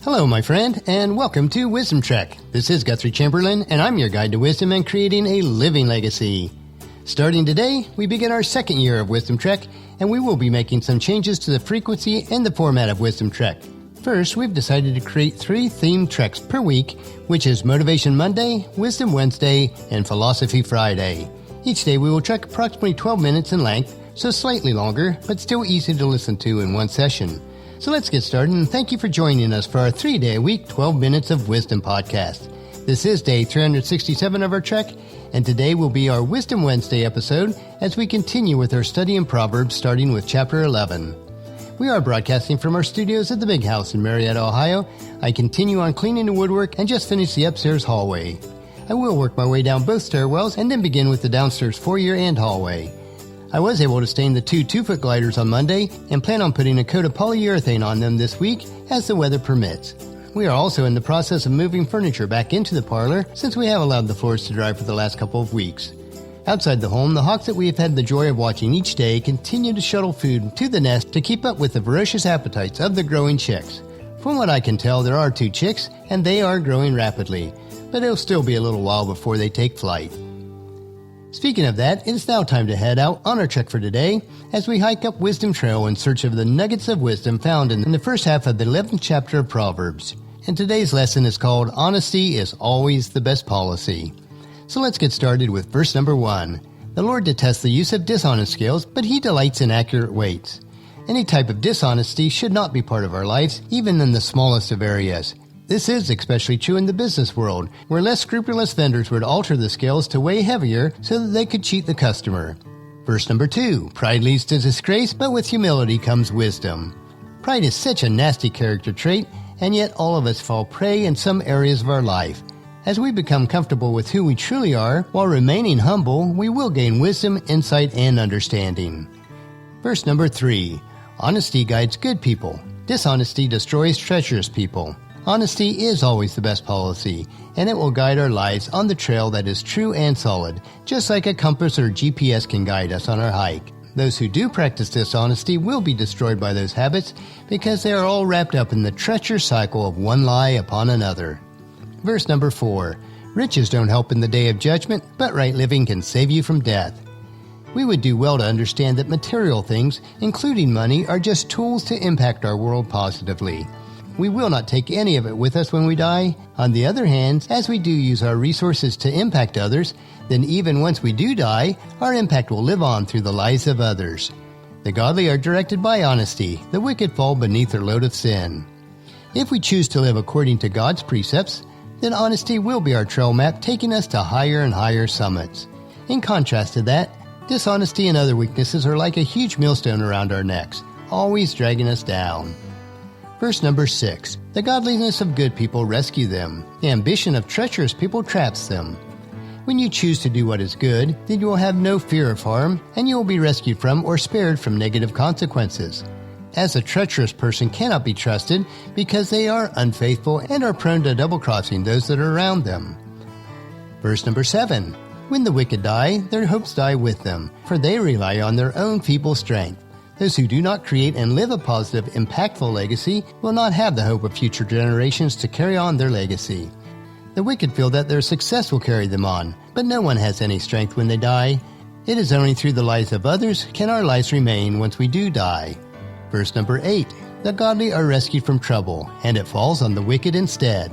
Hello, my friend, and welcome to Wisdom Trek. This is Guthrie Chamberlain, and I'm your guide to wisdom and creating a living legacy. Starting today, we begin our second year of Wisdom Trek, and we will be making some changes to the frequency and the format of Wisdom Trek. First, we've decided to create 3 themed treks per week, which is Motivation Monday, Wisdom Wednesday, and Philosophy Friday. Each day we will trek approximately 12 minutes in length, so slightly longer, but still easy to listen to in one session. So let's get started, and thank you for joining us for our 3-day-a-week 12 Minutes of Wisdom podcast. This is day 367 of our trek, and today will be our Wisdom Wednesday episode as we continue with our study in Proverbs starting with chapter 11. We are broadcasting from our studios at the Big House in Marietta, Ohio. I continue on cleaning the woodwork and just finished the upstairs hallway. I will work my way down both stairwells and then begin with the downstairs foyer and hallway. I was able to stain the 2 2-foot gliders on Monday and plan on putting a coat of polyurethane on them this week as the weather permits. We are also in the process of moving furniture back into the parlor since we have allowed the floors to dry for the last couple of weeks. Outside the home, the hawks that we have had the joy of watching each day continue to shuttle food to the nest to keep up with the voracious appetites of the growing chicks. From what I can tell, there are 2 chicks, and they are growing rapidly, but it'll still be a little while before they take flight. Speaking of that, it is now time to head out on our trek for today as we hike up Wisdom Trail in search of the nuggets of wisdom found in the first half of the 11th chapter of Proverbs. And today's lesson is called Honesty is Always the Best Policy. So let's get started with verse number 1. The Lord detests the use of dishonest scales, but he delights in accurate weights. Any type of dishonesty should not be part of our lives, even in the smallest of areas. This is especially true in the business world, where less scrupulous vendors would alter the scales to weigh heavier so that they could cheat the customer. Verse number 2. Pride leads to disgrace, but with humility comes wisdom. Pride is such a nasty character trait, and yet all of us fall prey in some areas of our life. As we become comfortable with who we truly are, while remaining humble, we will gain wisdom, insight, and understanding. Verse number 3. Honesty guides good people. Dishonesty destroys treacherous people. Honesty is always the best policy, and it will guide our lives on the trail that is true and solid, just like a compass or GPS can guide us on our hike. Those who do practice dishonesty will be destroyed by those habits because they are all wrapped up in the treacherous cycle of one lie upon another. Verse number 4. Riches don't help in the day of judgment, but right living can save you from death. We would do well to understand that material things, including money, are just tools to impact our world positively. We will not take any of it with us when we die. On the other hand, as we do use our resources to impact others, then even once we do die, our impact will live on through the lives of others. The godly are directed by honesty, the wicked fall beneath their load of sin. If we choose to live according to God's precepts, then honesty will be our trail map taking us to higher and higher summits. In contrast to that, dishonesty and other weaknesses are like a huge millstone around our necks, always dragging us down. Verse number 6. The godliness of good people rescue them. The ambition of treacherous people traps them. When you choose to do what is good, then you will have no fear of harm, and you will be rescued from or spared from negative consequences. As a treacherous person cannot be trusted because they are unfaithful and are prone to double-crossing those that are around them. Verse number 7. When the wicked die, their hopes die with them, for they rely on their own feeble strength. Those who do not create and live a positive, impactful legacy will not have the hope of future generations to carry on their legacy. The wicked feel that their success will carry them on, but no one has any strength when they die. It is only through the lives of others can our lives remain once we do die. Verse number 8. The godly are rescued from trouble, and it falls on the wicked instead.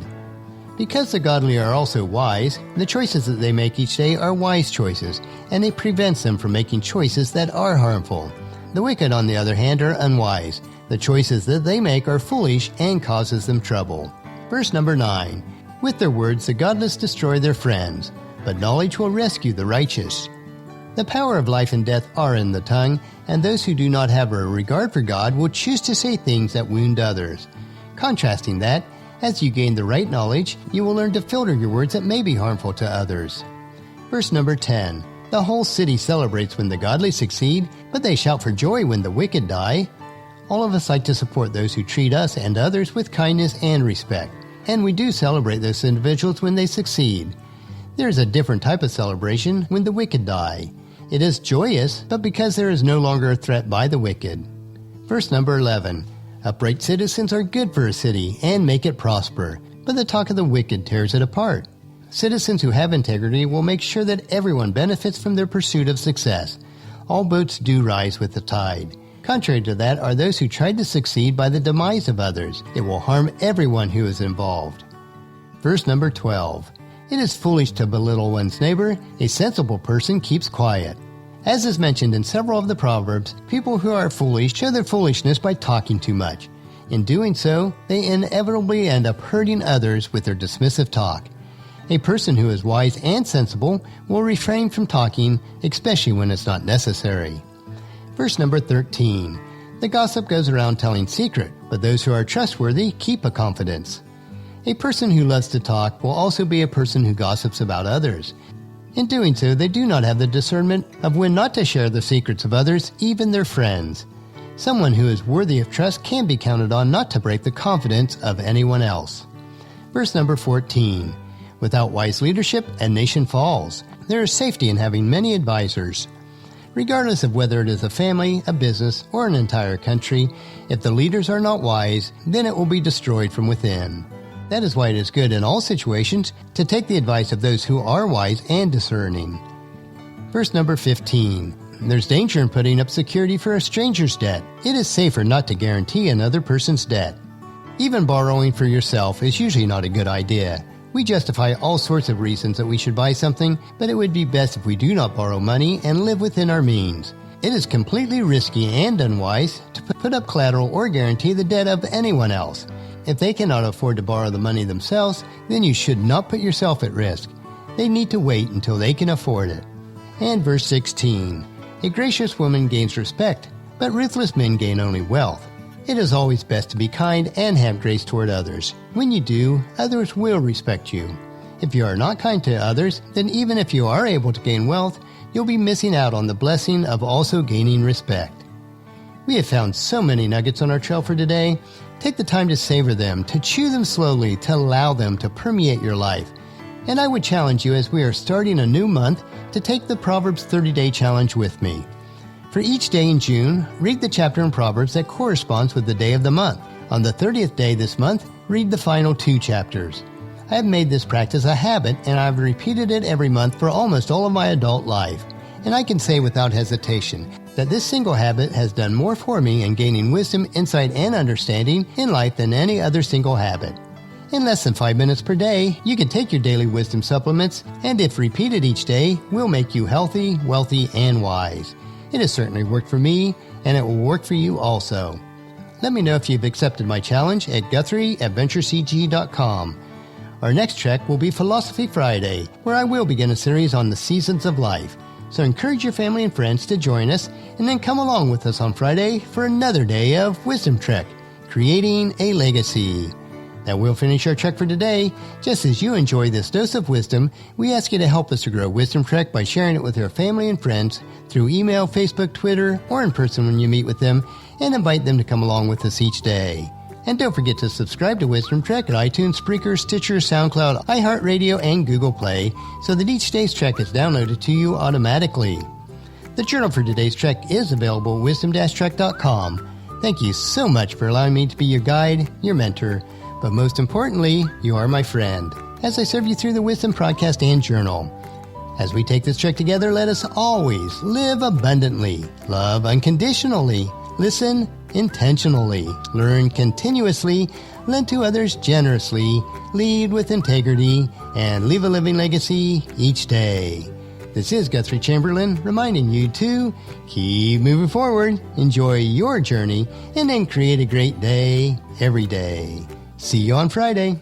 Because the godly are also wise, the choices that they make each day are wise choices, and it prevents them from making choices that are harmful. The wicked, on the other hand, are unwise. The choices that they make are foolish and causes them trouble. Verse number 9. With their words the godless destroy their friends, but knowledge will rescue the righteous. The power of life and death are in the tongue, and those who do not have a regard for God will choose to say things that wound others. Contrasting that, as you gain the right knowledge, you will learn to filter your words that may be harmful to others. Verse number 10. The whole city celebrates when the godly succeed, but they shout for joy when the wicked die. All of us like to support those who treat us and others with kindness and respect, and we do celebrate those individuals when they succeed. There is a different type of celebration when the wicked die. It is joyous, but because there is no longer a threat by the wicked. Verse number 11. Upright citizens are good for a city and make it prosper, but the talk of the wicked tears it apart. Citizens who have integrity will make sure that everyone benefits from their pursuit of success. All boats do rise with the tide. Contrary to that are those who try to succeed by the demise of others. It will harm everyone who is involved. Verse number 12. It is foolish to belittle one's neighbor. A sensible person keeps quiet. As is mentioned in several of the Proverbs, people who are foolish show their foolishness by talking too much. In doing so, they inevitably end up hurting others with their dismissive talk. A person who is wise and sensible will refrain from talking, especially when it's not necessary. Verse number 13. The gossip goes around telling secret, but those who are trustworthy keep a confidence. A person who loves to talk will also be a person who gossips about others. In doing so, they do not have the discernment of when not to share the secrets of others, even their friends. Someone who is worthy of trust can be counted on not to break the confidence of anyone else. Verse number 14. Without wise leadership, a nation falls. There is safety in having many advisors. Regardless of whether it is a family, a business, or an entire country, if the leaders are not wise, then it will be destroyed from within. That is why it is good in all situations to take the advice of those who are wise and discerning. Verse number 15. There's danger in putting up security for a stranger's debt. It is safer not to guarantee another person's debt. Even borrowing for yourself is usually not a good idea. We justify all sorts of reasons that we should buy something, but it would be best if we do not borrow money and live within our means. It is completely risky and unwise to put up collateral or guarantee the debt of anyone else. If they cannot afford to borrow the money themselves, then you should not put yourself at risk. They need to wait until they can afford it. And verse 16. A gracious woman gains respect, but ruthless men gain only wealth. It is always best to be kind and have grace toward others. When you do, others will respect you. If you are not kind to others, then even if you are able to gain wealth, you'll be missing out on the blessing of also gaining respect. We have found so many nuggets on our trail for today. Take the time to savor them, to chew them slowly, to allow them to permeate your life. And I would challenge you as we are starting a new month to take the Proverbs 30-Day Challenge with me. For each day in June, read the chapter in Proverbs that corresponds with the day of the month. On the 30th day this month, read the final 2 chapters. I have made this practice a habit, and I've repeated it every month for almost all of my adult life. And I can say without hesitation that this single habit has done more for me in gaining wisdom, insight, and understanding in life than any other single habit. In less than 5 minutes per day, you can take your daily wisdom supplements, and if repeated each day, will make you healthy, wealthy, and wise. It has certainly worked for me, and it will work for you also. Let me know if you've accepted my challenge at guthrie@venturecg.com. Our next trek will be Philosophy Friday, where I will begin a series on the seasons of life. So encourage your family and friends to join us, and then come along with us on Friday for another day of Wisdom Trek, creating a legacy. That will finish our trek for today. Just as you enjoy this dose of wisdom, we ask you to help us to grow Wisdom Trek by sharing it with your family and friends through email, Facebook, Twitter, or in person when you meet with them, and invite them to come along with us each day. And don't forget to subscribe to Wisdom Trek at iTunes, Spreaker, Stitcher, SoundCloud, iHeartRadio, and Google Play so that each day's trek is downloaded to you automatically. The journal for today's trek is available at wisdom-trek.com. Thank you so much for allowing me to be your guide, your mentor, but most importantly, you are my friend, as I serve you through the Wisdom Podcast and Journal. As we take this trek together, let us always live abundantly, love unconditionally, listen intentionally, learn continuously, lend to others generously, lead with integrity, and leave a living legacy each day. This is Guthrie Chamberlain reminding you to keep moving forward, enjoy your journey, and then create a great day every day. See you on Friday.